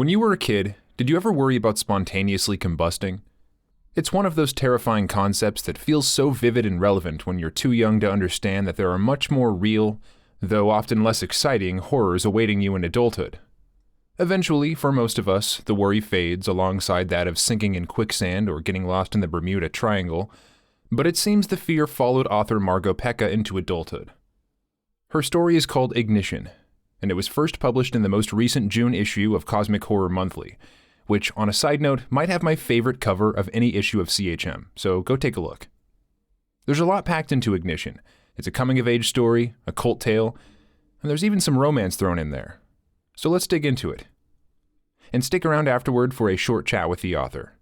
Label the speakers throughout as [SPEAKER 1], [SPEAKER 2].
[SPEAKER 1] When you were a kid, did you ever worry about spontaneously combusting? It's one of those terrifying concepts that feels so vivid and relevant when you're too young to understand that there are much more real, though often less exciting, horrors awaiting you in adulthood. Eventually, for most of us, the worry fades alongside that of sinking in quicksand or getting lost in the Bermuda Triangle, but it seems the fear followed author Margo Pecha into adulthood. Her story is called Ignition, and it was first published in the most recent June issue of Cosmic Horror Monthly, which, on a side note, might have my favorite cover of any issue of CHM, so go take a look. There's a lot packed into Ignition. It's a coming-of-age story, a cult tale, and there's even some romance thrown in there. So let's dig into it. And stick around afterward for a short chat with the author.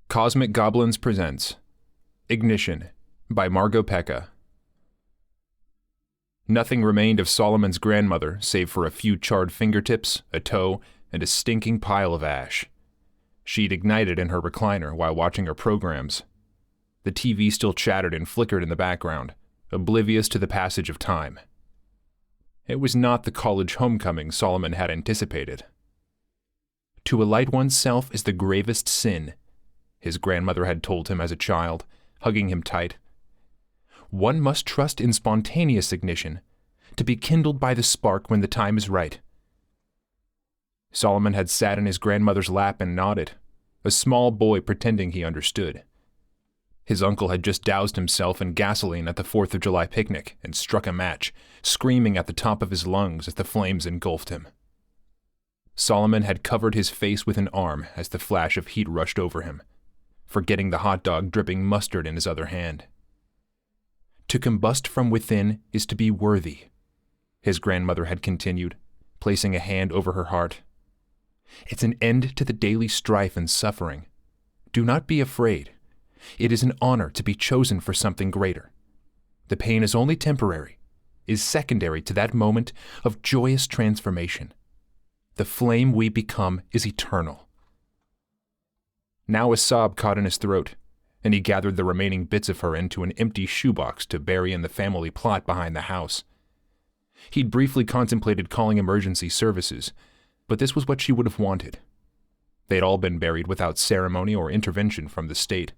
[SPEAKER 1] Cosmic Goblins presents Ignition by Margo Pecha. Nothing remained of Solomon's grandmother save for a few charred fingertips, a toe, and a stinking pile of ash. She'd ignited in her recliner while watching her programs. The TV still chattered and flickered in the background, oblivious to the passage of time. It was not the college homecoming Solomon had anticipated. To alight oneself is the gravest sin, his grandmother had told him as a child, hugging him tight. One must trust in spontaneous ignition, to be kindled by the spark when the time is right. Solomon had sat in his grandmother's lap and nodded, a small boy pretending he understood. His uncle had just doused himself in gasoline at the 4th of July picnic and struck a match, screaming at the top of his lungs as the flames engulfed him. Solomon had covered his face with an arm as the flash of heat rushed over him, forgetting the hot dog dripping mustard in his other hand. To combust from within is to be worthy, his grandmother had continued, placing a hand over her heart. It's an end to the daily strife and suffering. Do not be afraid. It is an honor to be chosen for something greater. The pain is only temporary, is secondary to that moment of joyous transformation. The flame we become is eternal. Now a sob caught in his throat, and he gathered the remaining bits of her into an empty shoebox to bury in the family plot behind the house. He'd briefly contemplated calling emergency services, but this was what she would have wanted. They'd all been buried without ceremony or intervention from the state.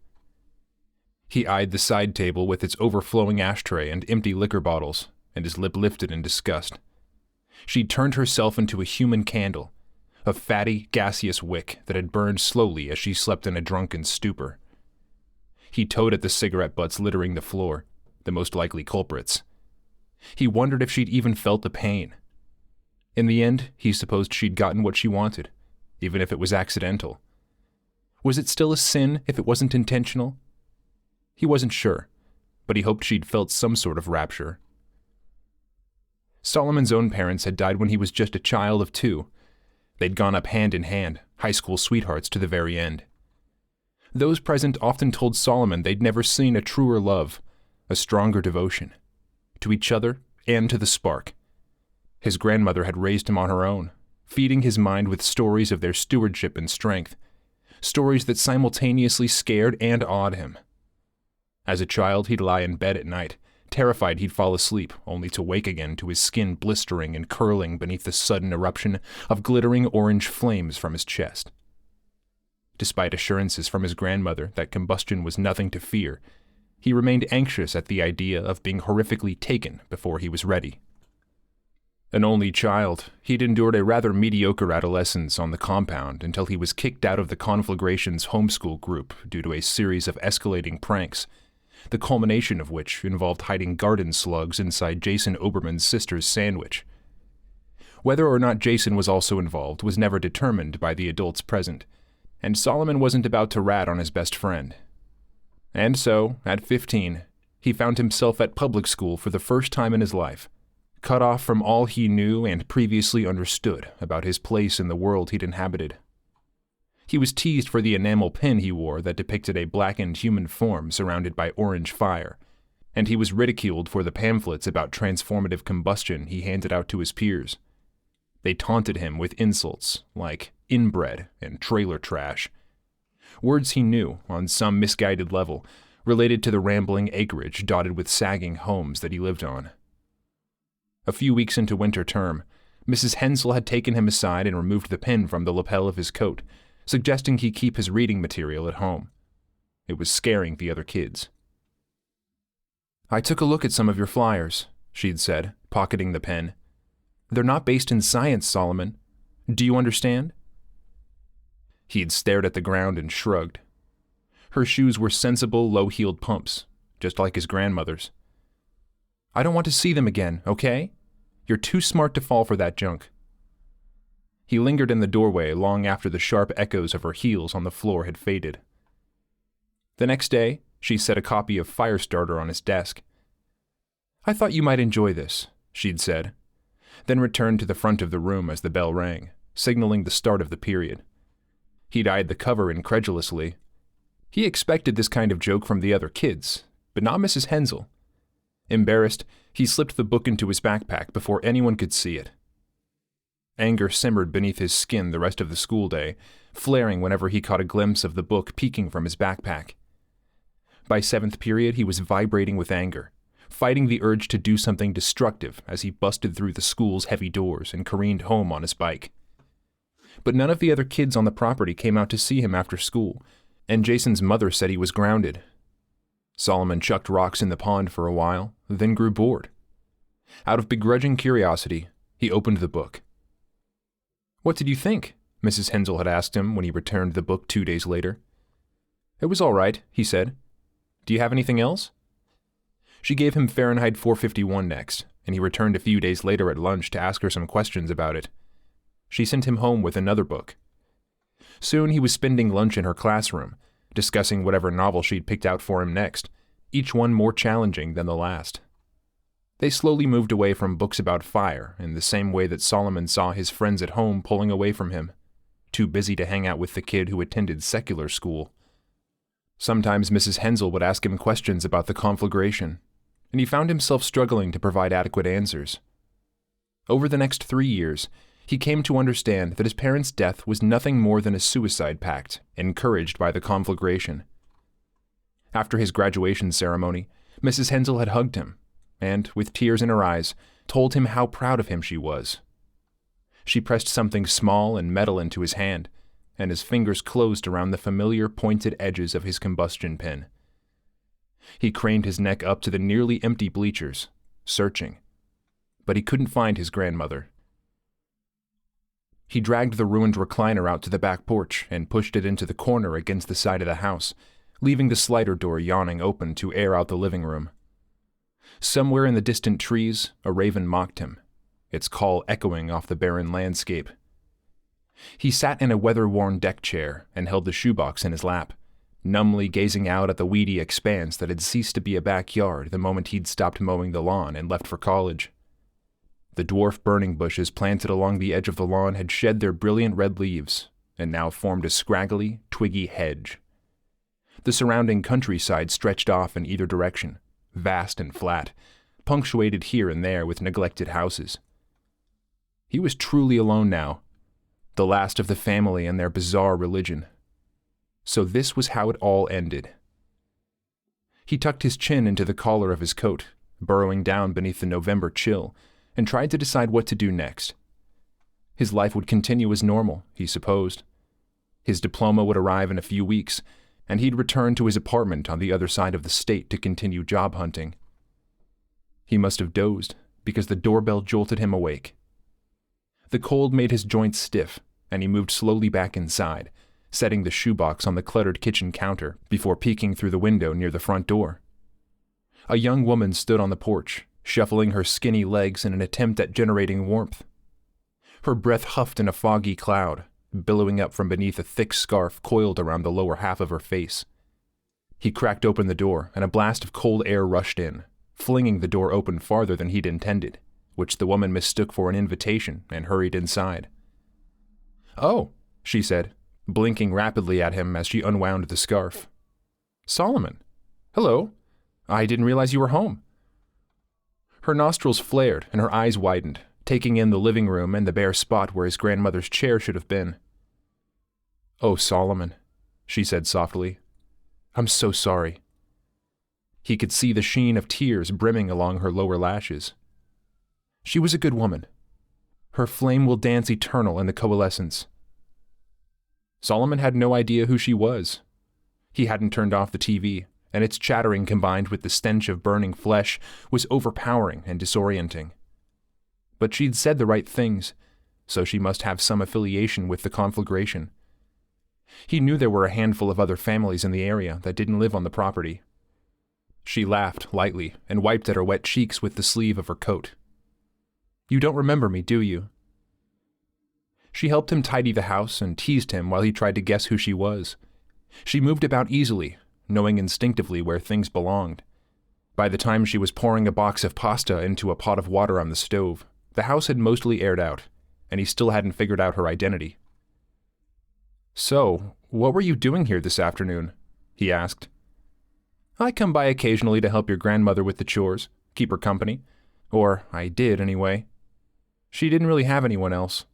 [SPEAKER 1] He eyed the side table with its overflowing ashtray and empty liquor bottles, and his lip lifted in disgust. She'd turned herself into a human candle, a fatty, gaseous wick that had burned slowly as she slept in a drunken stupor. He towed at the cigarette butts littering the floor, the most likely culprits. He wondered if she'd even felt the pain. In the end, he supposed she'd gotten what she wanted, even if it was accidental. Was it still a sin if it wasn't intentional? He wasn't sure, but he hoped she'd felt some sort of rapture. Solomon's own parents had died when he was just a child of 2. They'd gone up hand in hand, high school sweethearts to the very end. Those present often told Solomon they'd never seen a truer love, a stronger devotion, to each other and to the spark. His grandmother had raised him on her own, feeding his mind with stories of their stewardship and strength, stories that simultaneously scared and awed him. As a child, he'd lie in bed at night, terrified he'd fall asleep, only to wake again to his skin blistering and curling beneath the sudden eruption of glittering orange flames from his chest. Despite assurances from his grandmother that combustion was nothing to fear, he remained anxious at the idea of being horrifically taken before he was ready. An only child, he'd endured a rather mediocre adolescence on the compound until he was kicked out of the Conflagration's homeschool group due to a series of escalating pranks, the culmination of which involved hiding garden slugs inside Jason Oberman's sister's sandwich. Whether or not Jason was also involved was never determined by the adults present, and Solomon wasn't about to rat on his best friend. And so, at 15, he found himself at public school for the first time in his life, cut off from all he knew and previously understood about his place in the world he'd inhabited. He was teased for the enamel pin he wore that depicted a blackened human form surrounded by orange fire, and he was ridiculed for the pamphlets about transformative combustion he handed out to his peers. They taunted him with insults like inbred and trailer trash, words he knew, on some misguided level, related to the rambling acreage dotted with sagging homes that he lived on. A few weeks into winter term, Mrs. Hensel had taken him aside and removed the pin from the lapel of his coat, suggesting he keep his reading material at home. It was scaring the other kids. "I took a look at some of your flyers," she'd said, pocketing the pen. "They're not based in science, Solomon. Do you understand?" He'd stared at the ground and shrugged. Her shoes were sensible, low-heeled pumps, just like his grandmother's. "I don't want to see them again, okay? You're too smart to fall for that junk." He lingered in the doorway long after the sharp echoes of her heels on the floor had faded. The next day, she set a copy of Firestarter on his desk. "I thought you might enjoy this," she'd said, then returned to the front of the room as the bell rang, signaling the start of the period. He'd eyed the cover incredulously. He expected this kind of joke from the other kids, but not Mrs. Hensel. Embarrassed, he slipped the book into his backpack before anyone could see it. Anger simmered beneath his skin the rest of the school day, flaring whenever he caught a glimpse of the book peeking from his backpack. By seventh period, he was vibrating with anger, fighting the urge to do something destructive as he busted through the school's heavy doors and careened home on his bike. But none of the other kids on the property came out to see him after school, and Jason's mother said he was grounded. Solomon chucked rocks in the pond for a while, then grew bored. Out of begrudging curiosity, he opened the book. "What did you think?" Mrs. Hensel had asked him when he returned the book 2 days later. "It was all right," he said. "Do you have anything else?" She gave him Fahrenheit 451 next, and he returned a few days later at lunch to ask her some questions about it. She sent him home with another book. Soon he was spending lunch in her classroom, discussing whatever novel she'd picked out for him next, each one more challenging than the last. They slowly moved away from books about fire in the same way that Solomon saw his friends at home pulling away from him, too busy to hang out with the kid who attended secular school. Sometimes Mrs. Hensel would ask him questions about the conflagration, and he found himself struggling to provide adequate answers. Over the next 3 years, he came to understand that his parents' death was nothing more than a suicide pact encouraged by the conflagration. After his graduation ceremony, Mrs. Hensel had hugged him, and, with tears in her eyes, told him how proud of him she was. She pressed something small and metal into his hand, and his fingers closed around the familiar pointed edges of his combustion pin. He craned his neck up to the nearly empty bleachers, searching, but he couldn't find his grandmother. He dragged the ruined recliner out to the back porch and pushed it into the corner against the side of the house, leaving the slider door yawning open to air out the living room. Somewhere in the distant trees, a raven mocked him, its call echoing off the barren landscape. He sat in a weather-worn deck chair and held the shoebox in his lap, numbly gazing out at the weedy expanse that had ceased to be a backyard the moment he'd stopped mowing the lawn and left for college. The dwarf burning bushes planted along the edge of the lawn had shed their brilliant red leaves and now formed a scraggly, twiggy hedge. The surrounding countryside stretched off in either direction, vast and flat, punctuated here and there with neglected houses. He was truly alone now, the last of the family and their bizarre religion. So this was how it all ended. He tucked his chin into the collar of his coat, burrowing down beneath the November chill, and tried to decide what to do next. His life would continue as normal, he supposed. His diploma would arrive in a few weeks, and he'd return to his apartment on the other side of the state to continue job hunting. He must have dozed, because the doorbell jolted him awake. The cold made his joints stiff, and he moved slowly back inside, setting the shoebox on the cluttered kitchen counter before peeking through the window near the front door. A young woman stood on the porch, shuffling her skinny legs in an attempt at generating warmth. Her breath huffed in a foggy cloud, billowing up from beneath a thick scarf coiled around the lower half of her face. He cracked open the door, and a blast of cold air rushed in, flinging the door open farther than he'd intended, which the woman mistook for an invitation and hurried inside. "Oh," she said, blinking rapidly at him as she unwound the scarf. "Solomon. Hello. I didn't realize you were home." Her nostrils flared and her eyes widened, taking in the living room and the bare spot where his grandmother's chair should have been. "Oh, Solomon," she said softly. "I'm so sorry." He could see the sheen of tears brimming along her lower lashes. She was a good woman. Her flame will dance eternal in the coalescence. Solomon had no idea who she was. He hadn't turned off the TV, and its chattering combined with the stench of burning flesh was overpowering and disorienting. But she'd said the right things, so she must have some affiliation with the conflagration. He knew there were a handful of other families in the area that didn't live on the property. She laughed lightly and wiped at her wet cheeks with the sleeve of her coat. "You don't remember me, do you?" She helped him tidy the house and teased him while he tried to guess who she was. She moved about easily, knowing instinctively where things belonged. By the time she was pouring a box of pasta into a pot of water on the stove, the house had mostly aired out, and he still hadn't figured out her identity. "So, what were you doing here this afternoon?" he asked. "I come by occasionally to help your grandmother with the chores, keep her company. Or I did, anyway. She didn't really have anyone else."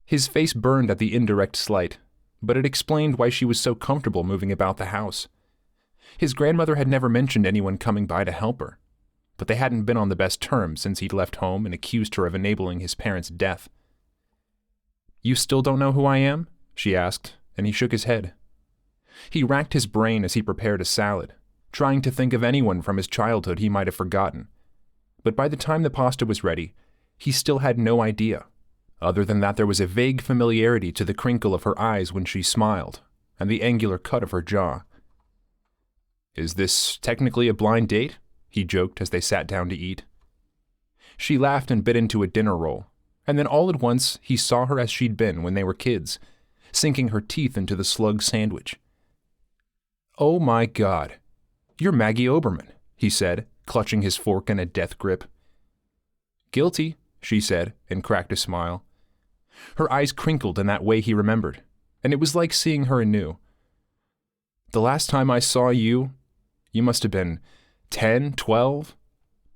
[SPEAKER 1] His face burned at the indirect slight, but it explained why she was so comfortable moving about the house. His grandmother had never mentioned anyone coming by to help her, but they hadn't been on the best terms since he'd left home and accused her of enabling his parents' death. "You still don't know who I am?" she asked, and he shook his head. He racked his brain as he prepared a salad, trying to think of anyone from his childhood he might have forgotten. But by the time the pasta was ready, he still had no idea, other than that there was a vague familiarity to the crinkle of her eyes when she smiled, and the angular cut of her jaw. "Is this technically a blind date?" he joked as they sat down to eat. She laughed and bit into a dinner roll, and then all at once he saw her as she'd been when they were kids, sinking her teeth into the slug sandwich. "Oh my God, you're Maggie Oberman," he said, clutching his fork in a death grip. "Guilty," she said, and cracked a smile. Her eyes crinkled in that way he remembered, and it was like seeing her anew. "The last time I saw you, you must have been 10, 12?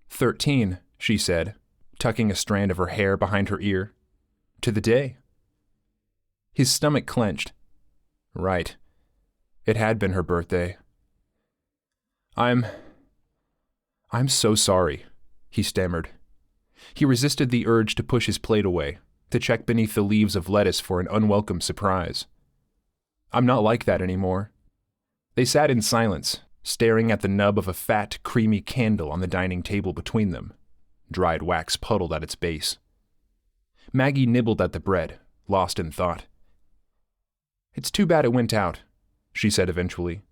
[SPEAKER 1] 13, she said, tucking a strand of her hair behind her ear. "To the day." His stomach clenched. Right. It had been her birthday. I'm so sorry," he stammered. He resisted the urge to push his plate away, to check beneath the leaves of lettuce for an unwelcome surprise. "I'm not like that anymore." They sat in silence, staring at the nub of a fat, creamy candle on the dining table between them, dried wax puddled at its base. Maggie nibbled at the bread, lost in thought. "It's too bad it went out," she said eventually.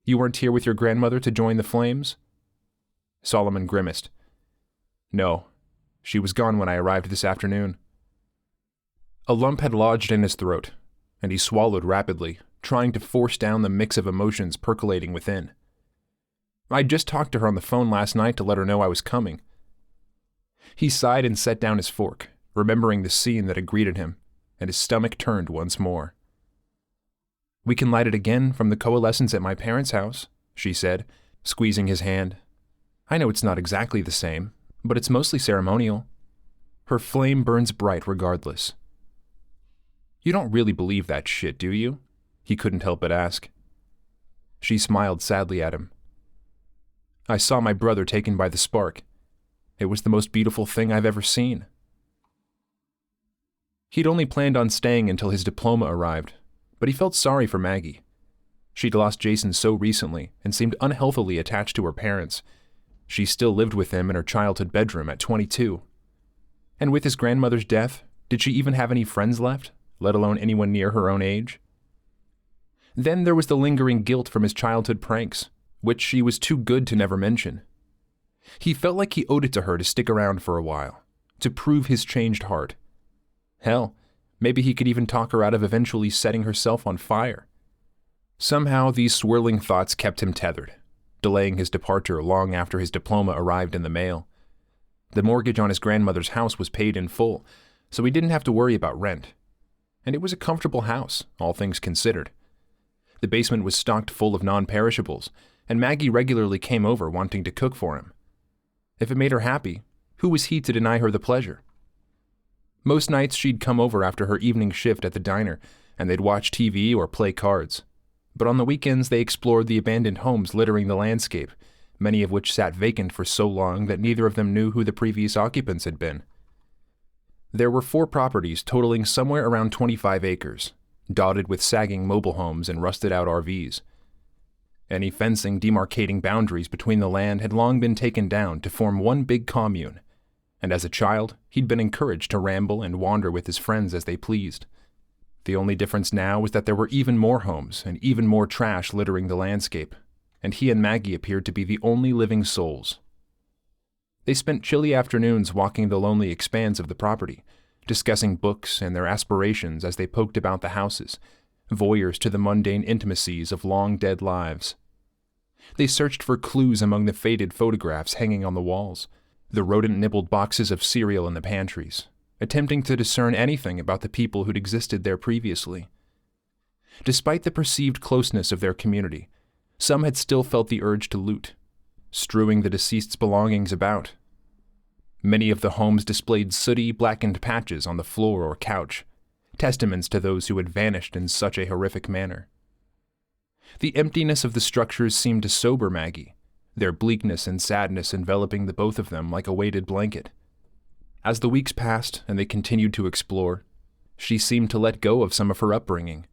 [SPEAKER 1] "You weren't here with your grandmother to join the flames?" Solomon grimaced. "No, she was gone when I arrived this afternoon." A lump had lodged in his throat, and he swallowed rapidly, trying to force down the mix of emotions percolating within. "I'd just talked to her on the phone last night to let her know I was coming." He sighed and set down his fork, remembering the scene that had greeted him, and his stomach turned once more. "We can light it again from the coalescence at my parents' house," she said, squeezing his hand. "I know it's not exactly the same, but it's mostly ceremonial. Her flame burns bright regardless." "You don't really believe that shit, do you?" he couldn't help but ask. She smiled sadly at him. "I saw my brother taken by the spark. It was the most beautiful thing I've ever seen." He'd only planned on staying until his diploma arrived, but he felt sorry for Maggie. She'd lost Jason so recently and seemed unhealthily attached to her parents. She still lived with him in her childhood bedroom at 22. And with his grandmother's death, did she even have any friends left, let alone anyone near her own age? Then there was the lingering guilt from his childhood pranks, which she was too good to never mention. He felt like he owed it to her to stick around for a while, to prove his changed heart. Hell, maybe he could even talk her out of eventually setting herself on fire. Somehow these swirling thoughts kept him tethered, delaying his departure long after his diploma arrived in the mail. The mortgage on his grandmother's house was paid in full, so he didn't have to worry about rent. And it was a comfortable house, all things considered. The basement was stocked full of non-perishables, and Maggie regularly came over wanting to cook for him. If it made her happy, who was he to deny her the pleasure? Most nights she'd come over after her evening shift at the diner, and they'd watch TV or play cards. But on the weekends they explored the abandoned homes littering the landscape, many of which sat vacant for so long that neither of them knew who the previous occupants had been. There were 4 properties totaling somewhere around 25 acres, dotted with sagging mobile homes and rusted-out RVs. Any fencing demarcating boundaries between the land had long been taken down to form one big commune, and as a child, he'd been encouraged to ramble and wander with his friends as they pleased. The only difference now was that there were even more homes and even more trash littering the landscape, and he and Maggie appeared to be the only living souls. They spent chilly afternoons walking the lonely expanse of the property, discussing books and their aspirations as they poked about the houses, voyeurs to the mundane intimacies of long-dead lives. They searched for clues among the faded photographs hanging on the walls, the rodent-nibbled boxes of cereal in the pantries, attempting to discern anything about the people who'd existed there previously. Despite the perceived closeness of their community, some had still felt the urge to loot, strewing the deceased's belongings about. Many of the homes displayed sooty, blackened patches on the floor or couch, testaments to those who had vanished in such a horrific manner. The emptiness of the structures seemed to sober Maggie, their bleakness and sadness enveloping the both of them like a weighted blanket. As the weeks passed and they continued to explore, she seemed to let go of some of her upbringing,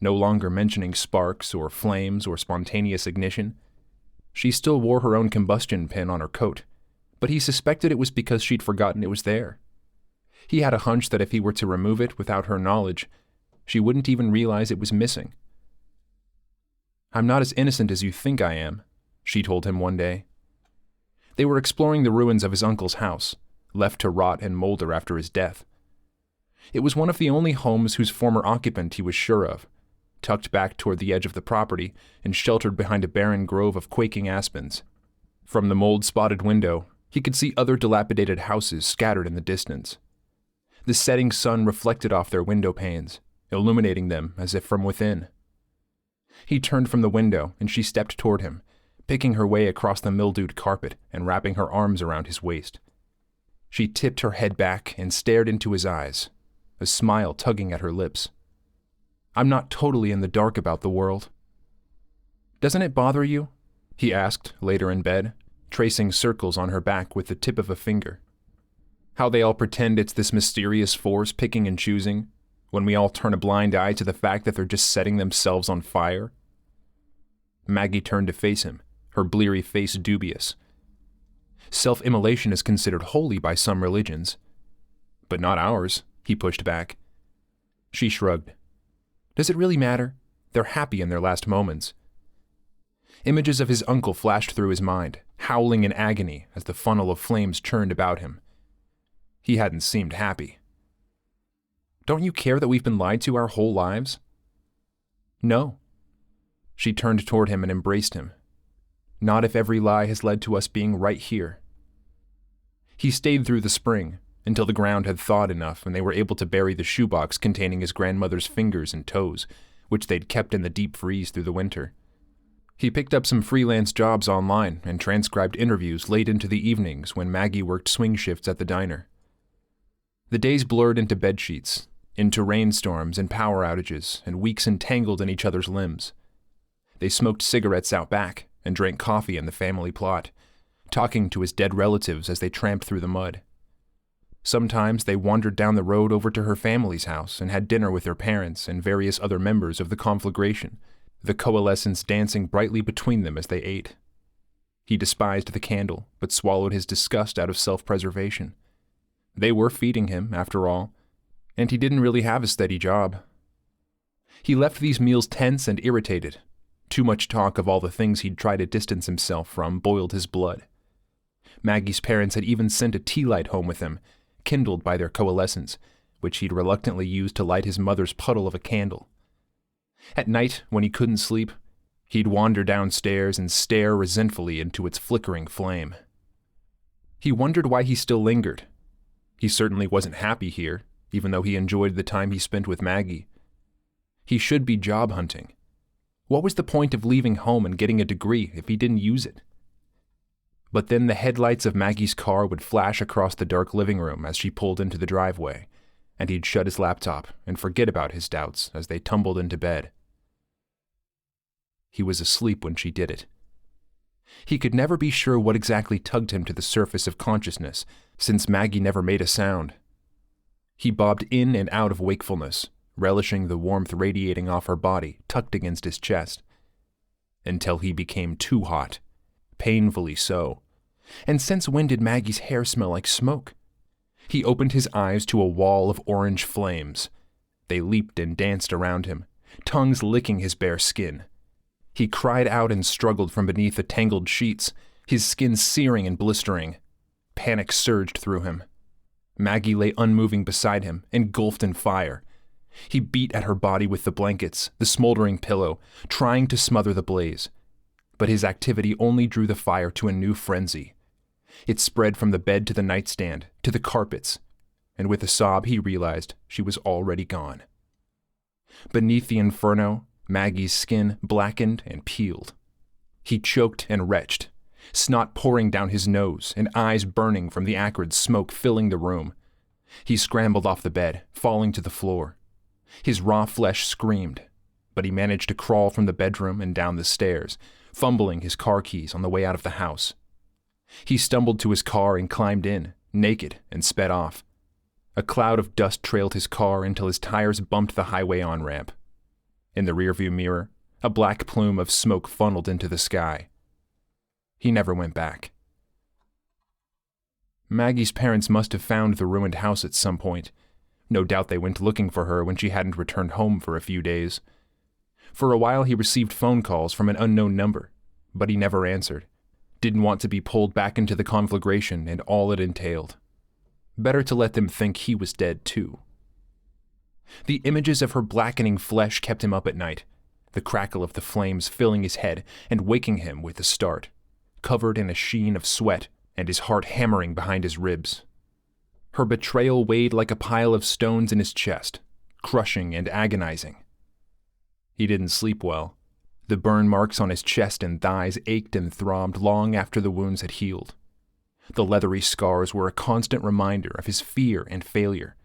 [SPEAKER 1] no longer mentioning sparks or flames or spontaneous ignition. She still wore her own combustion pin on her coat, but he suspected it was because she'd forgotten it was there. He had a hunch that if he were to remove it without her knowledge, she wouldn't even realize it was missing. "I'm not as innocent as you think I am," she told him one day. They were exploring the ruins of his uncle's house, left to rot and molder after his death. It was one of the only homes whose former occupant he was sure of, tucked back toward the edge of the property and sheltered behind a barren grove of quaking aspens. From the mold-spotted window, he could see other dilapidated houses scattered in the distance. The setting sun reflected off their window panes, illuminating them as if from within. He turned from the window and she stepped toward him, picking her way across the mildewed carpet and wrapping her arms around his waist. She tipped her head back and stared into his eyes, a smile tugging at her lips. "I'm not totally in the dark about the world." "Doesn't it bother you?" he asked later in bed, tracing circles on her back with the tip of a finger. "How they all pretend it's this mysterious force picking and choosing, when we all turn a blind eye to the fact that they're just setting themselves on fire?" Maggie turned to face him, her bleary face dubious. "Self-immolation is considered holy by some religions." "But not ours," he pushed back. She shrugged. "Does it really matter? They're happy in their last moments." Images of his uncle flashed through his mind, howling in agony as the funnel of flames churned about him. He hadn't seemed happy. "Don't you care that we've been lied to our whole lives?" "No." She turned toward him and embraced him. "Not if every lie has led to us being right here." He stayed through the spring, until the ground had thawed enough and they were able to bury the shoebox containing his grandmother's fingers and toes, which they'd kept in the deep freeze through the winter. He picked up some freelance jobs online and transcribed interviews late into the evenings when Maggie worked swing shifts at the diner. The days blurred into bedsheets, into rainstorms and power outages, and weeks entangled in each other's limbs. They smoked cigarettes out back and drank coffee in the family plot, talking to his dead relatives as they tramped through the mud. Sometimes they wandered down the road over to her family's house and had dinner with their parents and various other members of the conflagration, the coalescence dancing brightly between them as they ate. He despised the candle, but swallowed his disgust out of self-preservation. They were feeding him, after all, and he didn't really have a steady job. He left these meals tense and irritated. Too much talk of all the things he'd tried to distance himself from boiled his blood. Maggie's parents had even sent a tea light home with him, kindled by their coalescence, which he'd reluctantly used to light his mother's puddle of a candle. At night, when he couldn't sleep, he'd wander downstairs and stare resentfully into its flickering flame. He wondered why he still lingered. He certainly wasn't happy here, even though he enjoyed the time he spent with Maggie. He should be job hunting. What was the point of leaving home and getting a degree if he didn't use it? But then the headlights of Maggie's car would flash across the dark living room as she pulled into the driveway, and he'd shut his laptop and forget about his doubts as they tumbled into bed. He was asleep when she did it. He could never be sure what exactly tugged him to the surface of consciousness, since Maggie never made a sound. He bobbed in and out of wakefulness, relishing the warmth radiating off her body tucked against his chest, until he became too hot, painfully so. And since when did Maggie's hair smell like smoke? He opened his eyes to a wall of orange flames. They leaped and danced around him, tongues licking his bare skin. He cried out and struggled from beneath the tangled sheets, his skin searing and blistering. Panic surged through him. Maggie lay unmoving beside him, engulfed in fire. He beat at her body with the blankets, the smoldering pillow, trying to smother the blaze. But his activity only drew the fire to a new frenzy. It spread from the bed to the nightstand, to the carpets, and with a sob he realized she was already gone. Beneath the inferno, Maggie's skin blackened and peeled. He choked and retched, snot pouring down his nose and eyes burning from the acrid smoke filling the room. He scrambled off the bed, falling to the floor. His raw flesh screamed, but he managed to crawl from the bedroom and down the stairs, fumbling his car keys on the way out of the house. He stumbled to his car and climbed in, naked, and sped off. A cloud of dust trailed his car until his tires bumped the highway on-ramp. In the rearview mirror, a black plume of smoke funneled into the sky. He never went back. Maggie's parents must have found the ruined house at some point. No doubt they went looking for her when she hadn't returned home for a few days. For a while he received phone calls from an unknown number, but he never answered. Didn't want to be pulled back into the conflagration and all it entailed. Better to let them think he was dead too. The images of her blackening flesh kept him up at night, the crackle of the flames filling his head and waking him with a start, covered in a sheen of sweat and his heart hammering behind his ribs. Her betrayal weighed like a pile of stones in his chest, crushing and agonizing. He didn't sleep well. The burn marks on his chest and thighs ached and throbbed long after the wounds had healed. The leathery scars were a constant reminder of his fear and failure,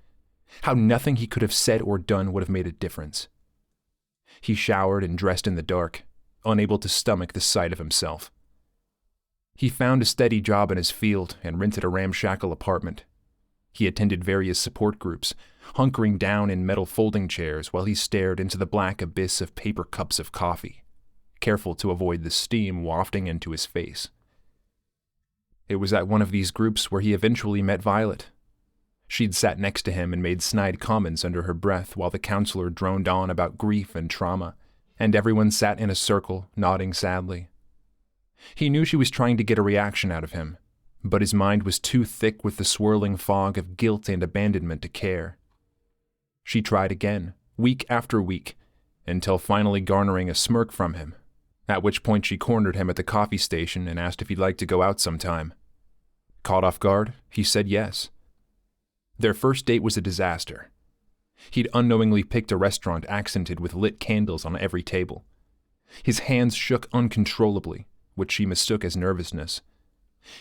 [SPEAKER 1] how nothing he could have said or done would have made a difference. He showered and dressed in the dark, unable to stomach the sight of himself. He found a steady job in his field and rented a ramshackle apartment. He attended various support groups, hunkering down in metal folding chairs while he stared into the black abyss of paper cups of coffee, careful to avoid the steam wafting into his face. It was at one of these groups where he eventually met Violet. She'd sat next to him and made snide comments under her breath while the counselor droned on about grief and trauma, and everyone sat in a circle, nodding sadly. He knew she was trying to get a reaction out of him, but his mind was too thick with the swirling fog of guilt and abandonment to care. She tried again, week after week, until finally garnering a smirk from him, at which point she cornered him at the coffee station and asked if he'd like to go out sometime. Caught off guard, he said yes. Their first date was a disaster. He'd unknowingly picked a restaurant accented with lit candles on every table. His hands shook uncontrollably, which she mistook as nervousness.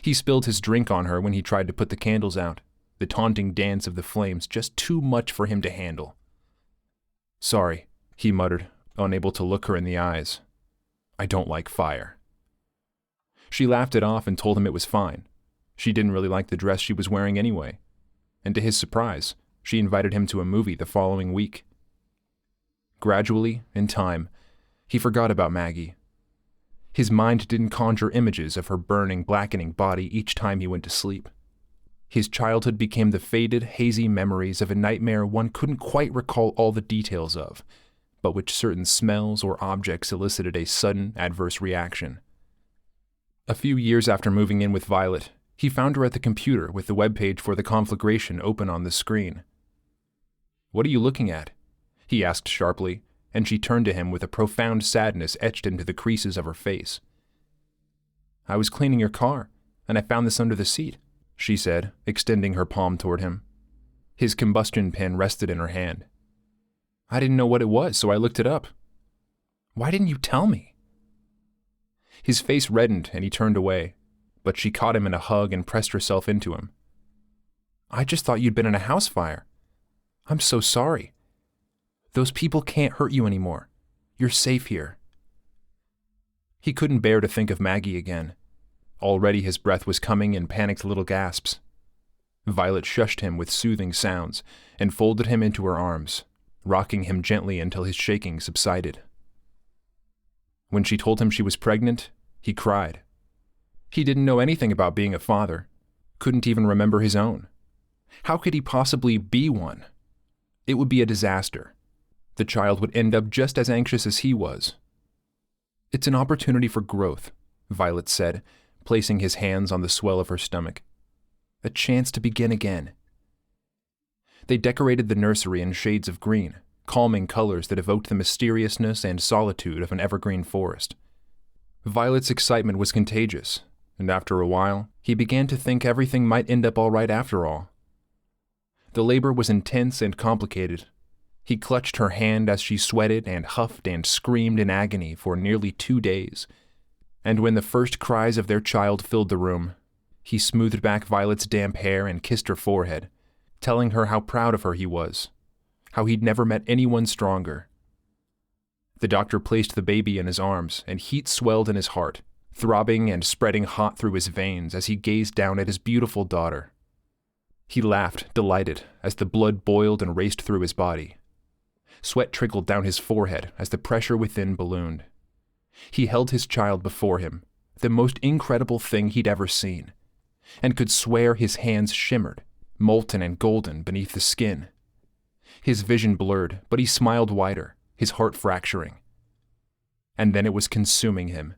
[SPEAKER 1] He spilled his drink on her when he tried to put the candles out, the taunting dance of the flames just too much for him to handle. "Sorry," he muttered, unable to look her in the eyes. "I don't like fire." She laughed it off and told him it was fine. She didn't really like the dress she was wearing anyway. And to his surprise, she invited him to a movie the following week. Gradually, in time, he forgot about Maggie. His mind didn't conjure images of her burning, blackening body each time he went to sleep. His childhood became the faded, hazy memories of a nightmare one couldn't quite recall all the details of, but which certain smells or objects elicited a sudden, adverse reaction. A few years after moving in with Violet, he found her at the computer with the webpage for the conflagration open on the screen. "What are you looking at?" he asked sharply, and she turned to him with a profound sadness etched into the creases of her face. "I was cleaning your car, and I found this under the seat," she said, extending her palm toward him. His combustion pen rested in her hand. "I didn't know what it was, so I looked it up." "Why didn't you tell me?" His face reddened and he turned away, but she caught him in a hug and pressed herself into him. "I just thought you'd been in a house fire. I'm so sorry. Those people can't hurt you anymore. You're safe here." He couldn't bear to think of Maggie again. Already his breath was coming in panicked little gasps. Violet shushed him with soothing sounds and folded him into her arms, rocking him gently until his shaking subsided. When she told him she was pregnant, he cried. He didn't know anything about being a father, couldn't even remember his own. How could he possibly be one? It would be a disaster. The child would end up just as anxious as he was. It's an opportunity for growth, Violet said, placing his hands on the swell of her stomach. A chance to begin again. They decorated the nursery in shades of green, calming colors that evoked the mysteriousness and solitude of an evergreen forest. Violet's excitement was contagious, and after a while, he began to think everything might end up all right after all. The labor was intense and complicated. He clutched her hand as she sweated and huffed and screamed in agony for nearly 2 days. And when the first cries of their child filled the room, he smoothed back Violet's damp hair and kissed her forehead, telling her how proud of her he was, how he'd never met anyone stronger. The doctor placed the baby in his arms, and heat swelled in his heart, throbbing and spreading hot through his veins as he gazed down at his beautiful daughter. He laughed, delighted, as the blood boiled and raced through his body. Sweat trickled down his forehead as the pressure within ballooned. He held his child before him, the most incredible thing he'd ever seen, and could swear his hands shimmered, molten and golden beneath the skin. His vision blurred, but he smiled wider, his heart fracturing. And then it was consuming him,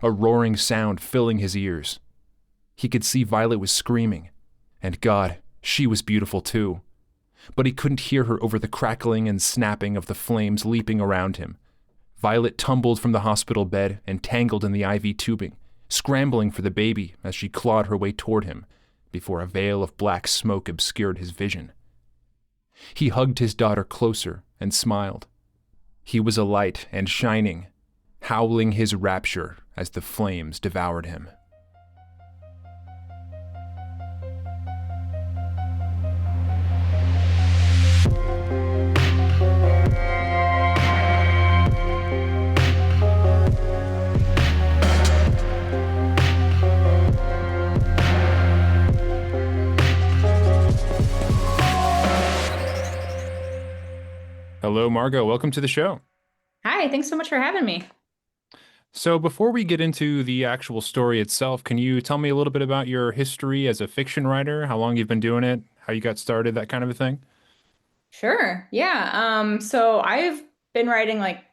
[SPEAKER 1] a roaring sound filling his ears. He could see Violet was screaming, and God, she was beautiful too. But he couldn't hear her over the crackling and snapping of the flames leaping around him. Violet tumbled from the hospital bed and tangled in the IV tubing, scrambling for the baby as she clawed her way toward him, before a veil of black smoke obscured his vision. He hugged his daughter closer and smiled. He was alight and shining, howling his rapture as the flames devoured him. Hello, Margo. Welcome to the show.
[SPEAKER 2] Hi, thanks so much for having me.
[SPEAKER 1] So, before we get into the actual story itself, can you tell me a little bit about your history as a fiction writer, how long you've been doing it, how you got started, that kind of a thing?
[SPEAKER 2] Sure. Yeah. So I've been writing like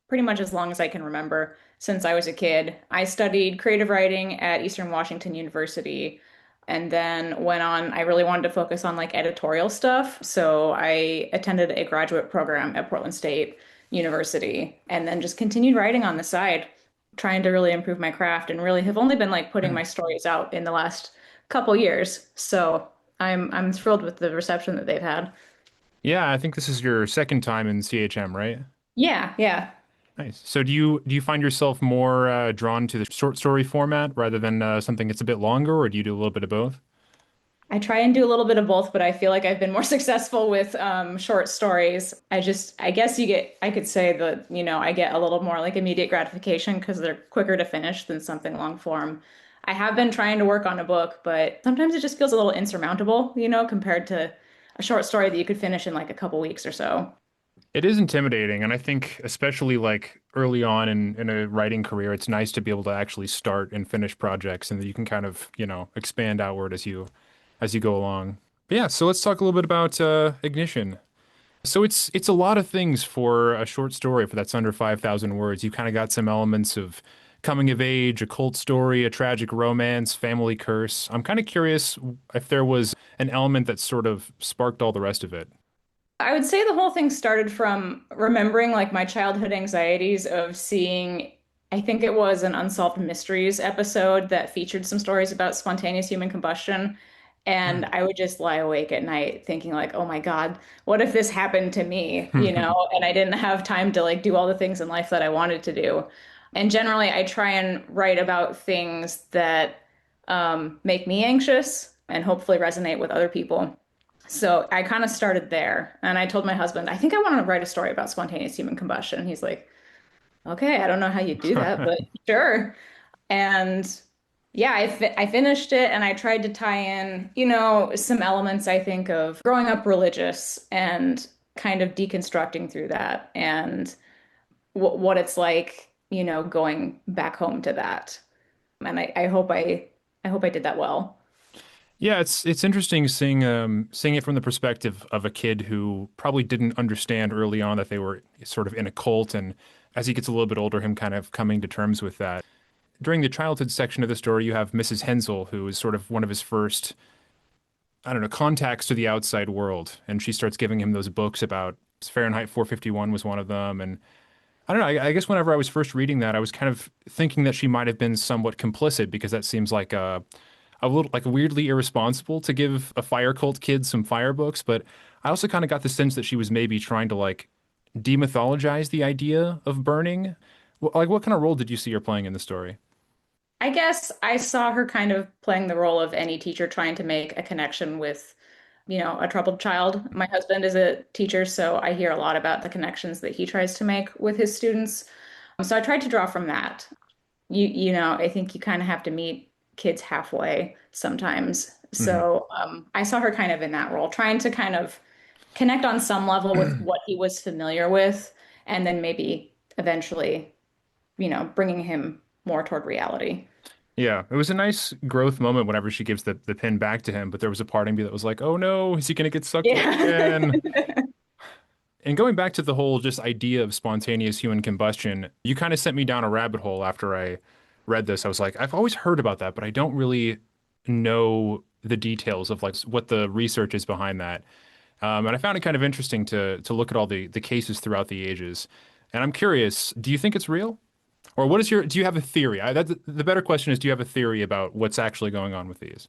[SPEAKER 2] pretty much as long as I can remember since I was a kid. I studied creative writing at Eastern Washington University and then went on, I really wanted to focus on like editorial stuff. So I attended a graduate program at Portland State University and then just continued writing on the side, trying to really improve my craft and really have only been like putting my stories out in the last couple years. So I'm thrilled with the reception that they've had.
[SPEAKER 1] Yeah, I think this is your second time in CHM, right?
[SPEAKER 2] Yeah, yeah.
[SPEAKER 1] Nice. So, do you find yourself more drawn to the short story format rather than something that's a bit longer, or do you do a little bit of both?
[SPEAKER 2] I try and do a little bit of both, but I feel like I've been more successful with short stories. I guess I could say that, I get a little more like immediate gratification because they're quicker to finish than something long form. I have been trying to work on a book, but sometimes it just feels a little insurmountable, compared to a short story that you could finish in like a couple weeks or so.
[SPEAKER 1] It is intimidating, and I think especially like early on in a writing career, it's nice to be able to actually start and finish projects, and that you can kind of, expand outward as you go along. But yeah, so let's talk a little bit about Ignition. So it's a lot of things for a short story for that's under 5,000 words. You kind of got some elements of coming of age, a cult story, a tragic romance, family curse. I'm kind of curious if there was an element that sort of sparked all the rest of it.
[SPEAKER 2] I would say the whole thing started from remembering like my childhood anxieties of seeing, I think it was an Unsolved Mysteries episode that featured some stories about spontaneous human combustion. And I would just lie awake at night thinking like, oh my God, what if this happened to me? And I didn't have time to like do all the things in life that I wanted to do. And generally I try and write about things that make me anxious and hopefully resonate with other people. So I kind of started there. And I told my husband, I think I want to write a story about spontaneous human combustion. He's like, okay, I don't know how you do that, but sure. And Yeah, I finished it and I tried to tie in, some elements I think of growing up religious and kind of deconstructing through that and what it's like, going back home to that. And I hope I did that well.
[SPEAKER 1] Yeah, it's interesting seeing it from the perspective of a kid who probably didn't understand early on that they were sort of in a cult, and as he gets a little bit older, him kind of coming to terms with that. During the childhood section of the story, you have Mrs. Hensel, who is sort of one of his first, I don't know, contacts to the outside world, and she starts giving him those books about Fahrenheit 451 was one of them, and I don't know. I guess whenever I was first reading that, I was kind of thinking that she might have been somewhat complicit because that seems like a little like weirdly irresponsible to give a fire cult kid some fire books. But I also kind of got the sense that she was maybe trying to like demythologize the idea of burning. Like, what kind of role did you see her playing in the story?
[SPEAKER 2] I guess I saw her kind of playing the role of any teacher trying to make a connection with, a troubled child. My husband is a teacher, so I hear a lot about the connections that he tries to make with his students. So I tried to draw from that. I think you kind of have to meet kids halfway sometimes.
[SPEAKER 1] Hmm.
[SPEAKER 2] So I saw her kind of in that role, trying to kind of connect on some level with what he was familiar with, and then maybe eventually, bringing him more toward reality.
[SPEAKER 1] Yeah, it was a nice growth moment whenever she gives the pin back to him, but there was a part of me that was like, "Oh no, is he gonna get sucked in
[SPEAKER 2] Yeah.
[SPEAKER 1] again?" And going back to the whole just idea of spontaneous human combustion, you kind of sent me down a rabbit hole after I read this. I was like, I've always heard about that, but I don't really know the details of like what the research is behind that. And I found it kind of interesting to look at all the cases throughout the ages. And I'm curious, do you think it's real? Or what is your, do you have a theory? The better question is, do you have a theory about what's actually going on with these?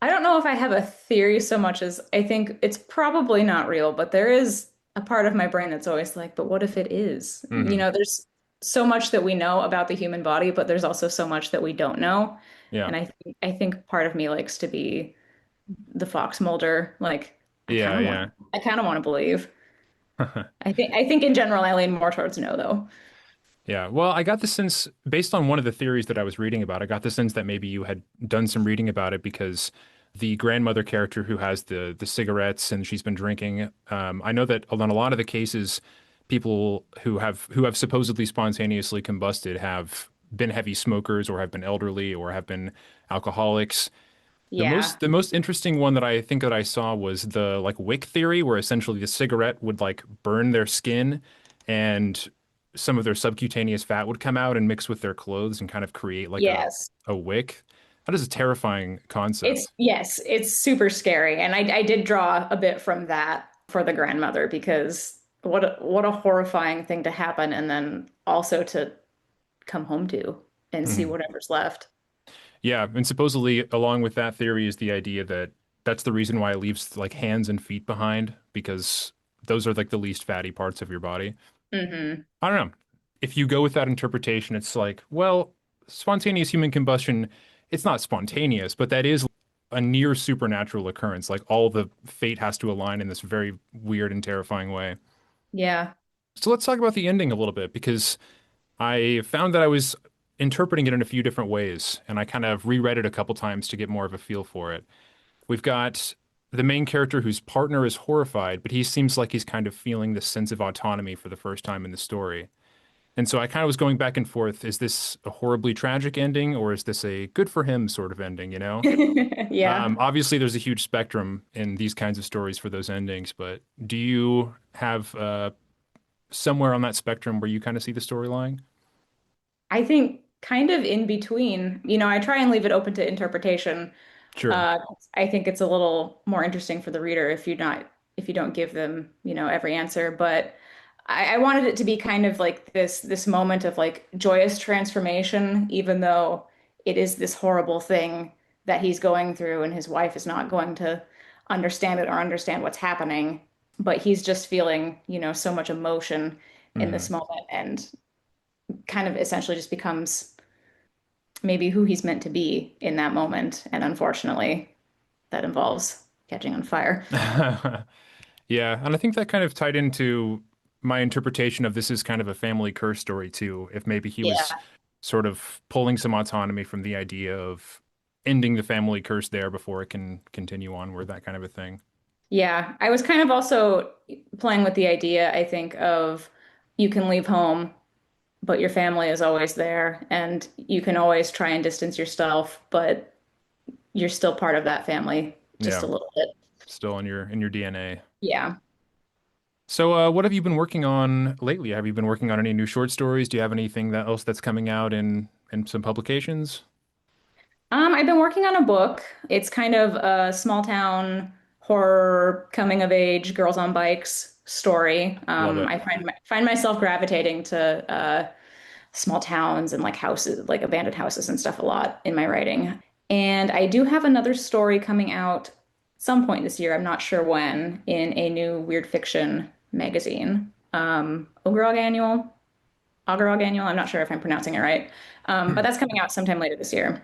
[SPEAKER 2] I don't know if I have a theory so much as I think it's probably not real, but there is a part of my brain that's always like, but what if it is?
[SPEAKER 1] Hmm.
[SPEAKER 2] There's so much that we know about the human body, but there's also so much that we don't know.
[SPEAKER 1] Yeah.
[SPEAKER 2] And I think part of me likes to be the fox molder. Like
[SPEAKER 1] Yeah, yeah.
[SPEAKER 2] I kind of want to believe. I think in general I lean more towards no though.
[SPEAKER 1] Yeah, well, I got the sense, based on one of the theories that I was reading about, I got the sense that maybe you had done some reading about it because the grandmother character who has the cigarettes and she's been drinking, I know that on a lot of the cases, people who have supposedly spontaneously combusted have been heavy smokers or have been elderly or have been alcoholics. The
[SPEAKER 2] Yeah.
[SPEAKER 1] most the most interesting one that I think that I saw was the like wick theory, where essentially the cigarette would like burn their skin and some of their subcutaneous fat would come out and mix with their clothes and kind of create like
[SPEAKER 2] Yes.
[SPEAKER 1] a wick. That is a terrifying concept.
[SPEAKER 2] It's super scary. And I did draw a bit from that for the grandmother because what a horrifying thing to happen and then also to come home to and see
[SPEAKER 1] Mhm.
[SPEAKER 2] whatever's left.
[SPEAKER 1] Yeah, and supposedly along with that theory is the idea that that's the reason why it leaves like hands and feet behind because those are like the least fatty parts of your body.
[SPEAKER 2] Hmm.
[SPEAKER 1] I don't know. If you go with that interpretation, it's like, well, spontaneous human combustion, it's not spontaneous, but that is a near supernatural occurrence. Like all the fate has to align in this very weird and terrifying way.
[SPEAKER 2] Yeah.
[SPEAKER 1] So let's talk about the ending a little bit because I found that I was interpreting it in a few different ways, and I kind of reread it a couple times to get more of a feel for it. We've got the main character whose partner is horrified, but he seems like he's kind of feeling this sense of autonomy for the first time in the story. And so I kind of was going back and forth. Is this a horribly tragic ending or is this a good for him sort of ending, you know?
[SPEAKER 2] Yeah.
[SPEAKER 1] Obviously, there's a huge spectrum in these kinds of stories for those endings, but do you have somewhere on that spectrum where you kind of see the story lying?
[SPEAKER 2] I think kind of in between. I try and leave it open to interpretation.
[SPEAKER 1] Sure.
[SPEAKER 2] Uh, I think it's a little more interesting for the reader if you don't give them, every answer. But I wanted it to be kind of like this moment of like joyous transformation, even though it is this horrible thing that he's going through, and his wife is not going to understand it or understand what's happening. But he's just feeling, so much emotion in
[SPEAKER 1] Hmm.
[SPEAKER 2] this moment, and kind of essentially just becomes maybe who he's meant to be in that moment. And unfortunately, that involves catching on fire.
[SPEAKER 1] Yeah, and I think that kind of tied into my interpretation of this is kind of a family curse story too. If maybe he was
[SPEAKER 2] Yeah.
[SPEAKER 1] sort of pulling some autonomy from the idea of ending the family curse there before it can continue onward, that kind of a thing.
[SPEAKER 2] Yeah, I was kind of also playing with the idea, I think, of you can leave home, but your family is always there, and you can always try and distance yourself, but you're still part of that family just a
[SPEAKER 1] Yeah,
[SPEAKER 2] little bit.
[SPEAKER 1] still in your DNA.
[SPEAKER 2] Yeah.
[SPEAKER 1] So, what have you been working on lately? Have you been working on any new short stories? Do you have anything else that's coming out in some publications?
[SPEAKER 2] I've been working on a book. It's kind of a small town horror coming of age girls on bikes story.
[SPEAKER 1] Love it.
[SPEAKER 2] I find myself gravitating to small towns and like houses, like abandoned houses and stuff a lot in my writing. And I do have another story coming out some point this year. I'm not sure when, in a new weird fiction magazine, Ogrog Annual. Ogorog Annual. I'm not sure if I'm pronouncing it right, but that's coming out sometime later this year.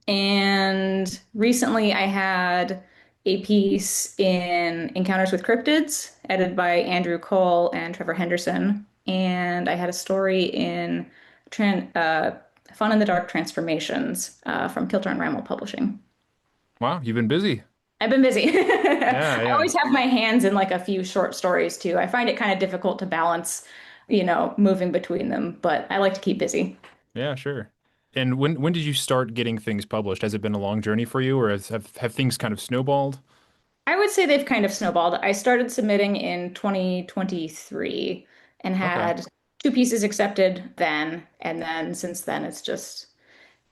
[SPEAKER 2] And recently I had a piece in Encounters with Cryptids, edited by Andrew Cole and Trevor Henderson. And I had a story in Tran Fun in the Dark Transformations from Kilter and Rammel Publishing.
[SPEAKER 1] Wow, you've been busy.
[SPEAKER 2] I've been busy.
[SPEAKER 1] Yeah,
[SPEAKER 2] I
[SPEAKER 1] yeah.
[SPEAKER 2] always have my hands in like a few short stories too. I find it kind of difficult to balance, moving between them, but I like to keep busy.
[SPEAKER 1] Yeah, sure. And when did you start getting things published? Has it been a long journey for you, or have things kind of snowballed?
[SPEAKER 2] I would say they've kind of snowballed. I started submitting in 2023 and
[SPEAKER 1] Okay.
[SPEAKER 2] had two pieces accepted then. And then since then,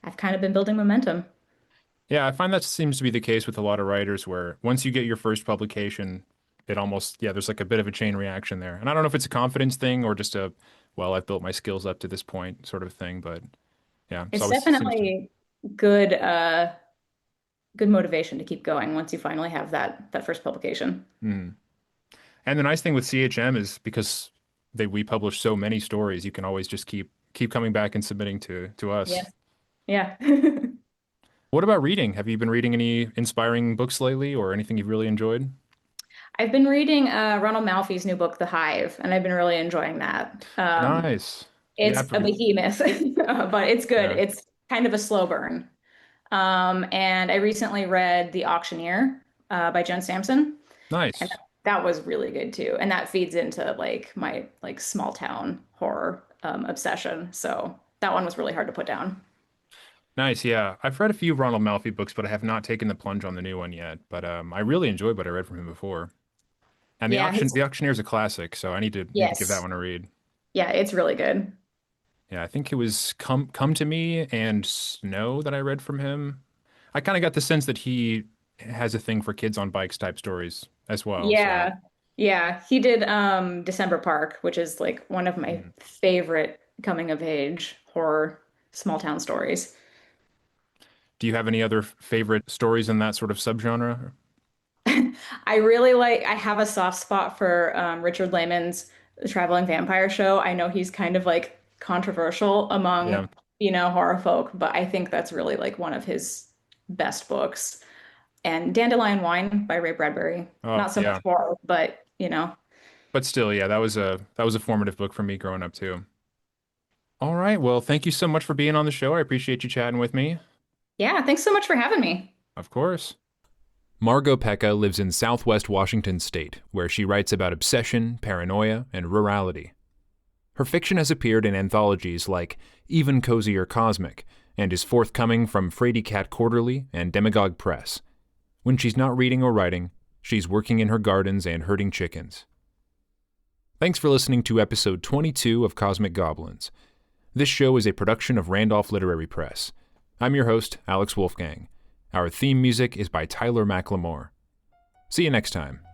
[SPEAKER 2] I've kind of been building momentum.
[SPEAKER 1] Yeah, I find that seems to be the case with a lot of writers where once you get your first publication, it almost, yeah, there's like a bit of a chain reaction there. And I don't know if it's a confidence thing or just a, well, I've built my skills up to this point sort of thing, but yeah, it's
[SPEAKER 2] It's
[SPEAKER 1] always seems to.
[SPEAKER 2] definitely good, good motivation to keep going once you finally have that first publication.
[SPEAKER 1] Mm. And the nice thing with CHM is because we publish so many stories, you can always just keep coming back and submitting to us.
[SPEAKER 2] Yes. Yeah.
[SPEAKER 1] What about reading? Have you been reading any inspiring books lately or anything you've really enjoyed?
[SPEAKER 2] I've been reading Ronald Malfi's new book, The Hive, and I've been really enjoying that.
[SPEAKER 1] Nice. Yeah,
[SPEAKER 2] It's a behemoth, but it's good.
[SPEAKER 1] yeah.
[SPEAKER 2] It's kind of a slow burn. And I recently read The Auctioneer by Joan Sampson, and
[SPEAKER 1] Nice.
[SPEAKER 2] that was really good too. And that feeds into like my like small town horror obsession. So that one was really hard to put down.
[SPEAKER 1] Nice, yeah. I've read a few Ronald Malfi books, but I have not taken the plunge on the new one yet. But I really enjoyed what I read from him before. And
[SPEAKER 2] Yeah,
[SPEAKER 1] the Auctioneer is a classic, so I need to give that
[SPEAKER 2] yes.
[SPEAKER 1] one a read.
[SPEAKER 2] Yeah, it's really good.
[SPEAKER 1] Yeah, I think it was Come to Me and Snow that I read from him. I kind of got the sense that he has a thing for kids on bikes type stories as well. So,
[SPEAKER 2] Yeah. Yeah, he did December Park, which is like one of my
[SPEAKER 1] mm.
[SPEAKER 2] favorite coming of age horror small town stories.
[SPEAKER 1] Do you have any other favorite stories in that sort of subgenre?
[SPEAKER 2] I have a soft spot for Richard Lehman's The Traveling Vampire Show. I know he's kind of like controversial among,
[SPEAKER 1] Yeah.
[SPEAKER 2] horror folk, but I think that's really like one of his best books. And Dandelion Wine by Ray Bradbury.
[SPEAKER 1] Oh,
[SPEAKER 2] Not so much
[SPEAKER 1] yeah.
[SPEAKER 2] horror, but
[SPEAKER 1] But still, yeah, that was a formative book for me growing up too. All right. Well, thank you so much for being on the show. I appreciate you chatting with me.
[SPEAKER 2] yeah, thanks so much for having me.
[SPEAKER 1] Of course. Margo Pecha lives in southwest Washington state, where she writes about obsession, paranoia, and rurality. Her fiction has appeared in anthologies like Even Cozier Cosmic and is forthcoming from Frady Cat Quarterly and Demagogue Press. When she's not reading or writing, she's working in her gardens and herding chickens. Thanks for listening to episode 22 of Cosmic Goblins. This show is a production of Randolph Literary Press. I'm your host, Alex Wolfgang. Our theme music is by Tyler McLemore. See you next time.